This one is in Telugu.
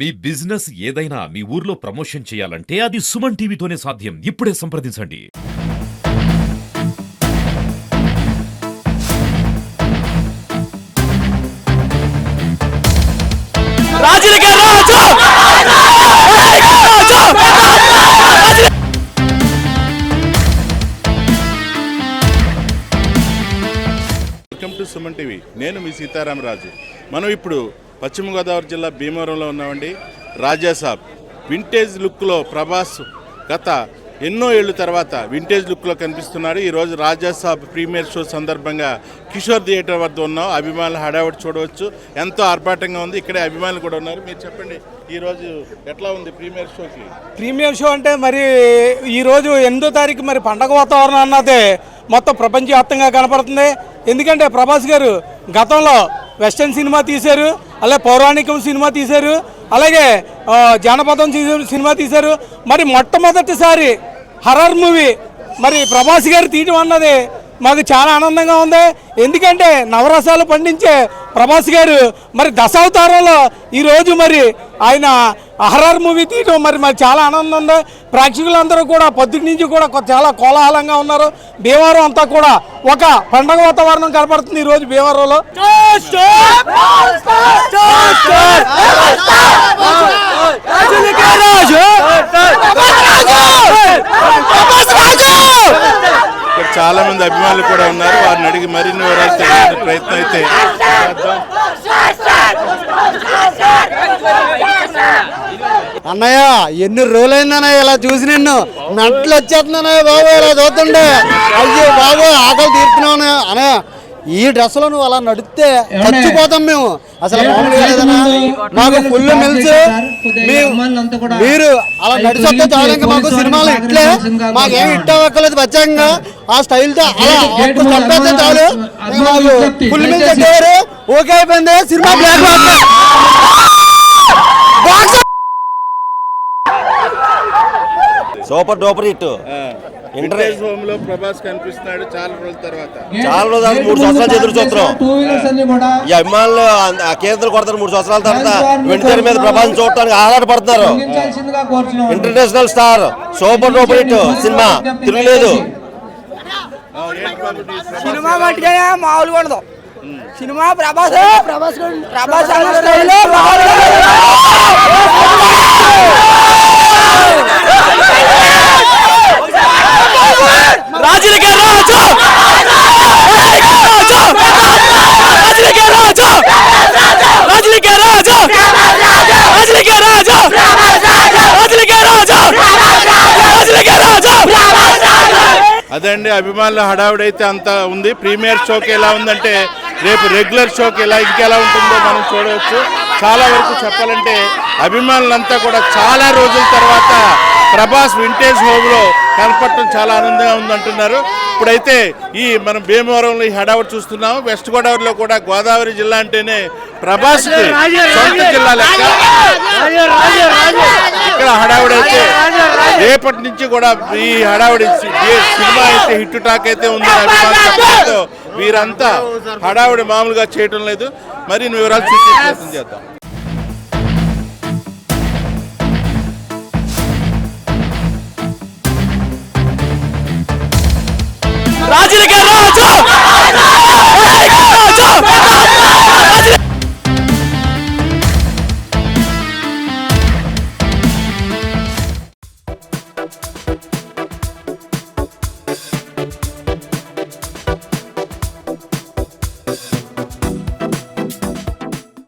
మీ బిజినెస్ ఏదైనా మీ ఊర్లో ప్రమోషన్ చేయాలంటే అది సుమన్ టీవీతోనే సాధ్యం. ఇప్పుడే సంప్రదించండి. Welcome to Suman TV. నేను మీ సీతారామరాజు. మనం ఇప్పుడు పశ్చిమ గోదావరి జిల్లా భీమవరంలో ఉన్నామండి. రాజాసాబ్ వింటేజ్ లుక్లో ప్రభాస్ గత ఎన్నో ఏళ్ళ తర్వాత వింటేజ్ లుక్లో కనిపిస్తున్నాడు. ఈరోజు రాజాసాబ్ ప్రీమియర్ షో సందర్భంగా కిషోర్ థియేటర్ వద్ద ఉన్నాం. అభిమానులు హడావుడి చూడవచ్చు, ఎంతో ఆర్భాటంగా ఉంది. ఇక్కడే అభిమానులు కూడా ఉన్నారు. మీరు చెప్పండి, ఈరోజు ఎట్లా ఉంది ప్రీమియర్ షోకి? ప్రీమియర్ షో అంటే మరి ఈరోజు 8వ తారీఖు మరి పండగ వాతావరణం అన్నదే మొత్తం ప్రపంచవ్యాప్తంగా కనపడుతుంది. ఎందుకంటే ప్రభాస్ గారు గతంలో వెస్టర్న్ సినిమా తీశారు, అలాగే పౌరాణికం సినిమా తీశారు, అలాగే జానపదం సినిమా తీశారు. మరి మొట్టమొదటిసారి హర్రర్ మూవీ మరి ప్రభాస్ గారు తీయడం అన్నది మాకు చాలా ఆనందంగా ఉంది. ఎందుకంటే నవరసాలు పండించే ప్రభాస్ గారు మరి దశావతారంలో ఈరోజు మరి ఆయన హర్రర్ మూవీ తీయడం మరి మాకు చాలా ఆనందం ఉంది. ప్రేక్షకులందరూ కూడా పొద్దుటి నుంచి కూడా చాలా కోలాహలంగా ఉన్నారు. భీమవరం అంతా కూడా ఒక పండగ వాతావరణం కనపడుతుంది ఈరోజు భీమవరంలో. ఇక్కడ చాలా మంది అభిమానులు కూడా ఉన్నారు. వారిని అడిగి మరిన్ని వివరాలు తెలుసుకునే ప్రయత్నం అయితే చేద్దాం. అన్నయ్య ఎన్ని రోజులైందన్నయ్య ఇలా చూసి నిన్ను మెంటలు వచ్చేస్తున్నానయ్య బాబు. ఇలా చూస్తుండే అయ్యో బాబు ఆకలి తీర్చున్నావు అనే ఈ డ్రెస్ లో నువ్వు అలా నడిస్తే చచ్చిపోతాం మేము. అసలు మామూలుగా లేదన్నా, మాకు ఫుల్ మిల్స్. మీరు అలా నడిచొస్తే చాలు, ఇంకా మాకు సినిమాలు ఇట్లే, మాకేం ఇట్ట అవ్వక్కలేదు. ప్రత్యేకంగా ఆ స్టైల్తో అలా చంపేస్తే చాలు, మాకు ఫుల్ మిల్స్ వచ్చేవారు. ఓకే అయిపోయింది సినిమా. Block super duper hit. Vintage home లో ప్రభాస్ కనిపిస్తున్నాడు చాలా రోజుల తర్వాత. చాలా రోజులు 3 సంవత్సరాలు ఎదురు చూస్తున్నాం. ఈ అభిమానులు కేంద్రం కొడతారు 3 సంవత్సరాల తర్వాత వెంటనే మీద ప్రభాస్ చూడటానికి ఆరాటపడుతున్నారు. International star, super duper hit సినిమా, తిరగలేదు. సినిమా మట్టిగా మామూలుగా ఉండదు. సినిమా ప్రభాస్ అదే అండి, అభిమానుల హడావుడైతే అంత ఉంది. ప్రీమియర్ షోకి ఎలా ఉందంటే రేపు రెగ్యులర్ షోకి ఇంకెలా ఉంటుందో మనం చూడవచ్చు. చాలా వరకు చెప్పాలంటే అభిమానులంతా కూడా చాలా రోజుల తర్వాత ప్రభాస్ వింటేజ్ హోమ్లో కనపడటం చాలా ఆనందంగా ఉందంటున్నారు. ఇప్పుడైతే ఈ మనం భీమవరంలో ఈ హడావుడి చూస్తున్నాం. వెస్ట్ గోదావరిలో కూడా గోదావరి జిల్లా అంటేనే ప్రభాస్ సొంత జిల్లా లెక్క. ఇక్కడ హడావుడి అయితే రేపటి నుంచి కూడా ఈ హడావుడి సినిమా అయితే హిట్ టాక్ అయితే ఉందని అభిమానులు వీరంతా హడావుడి మామూలుగా చేయటం లేదు. మరి వివరాలు చూసే ప్రయత్నం చేద్దాం.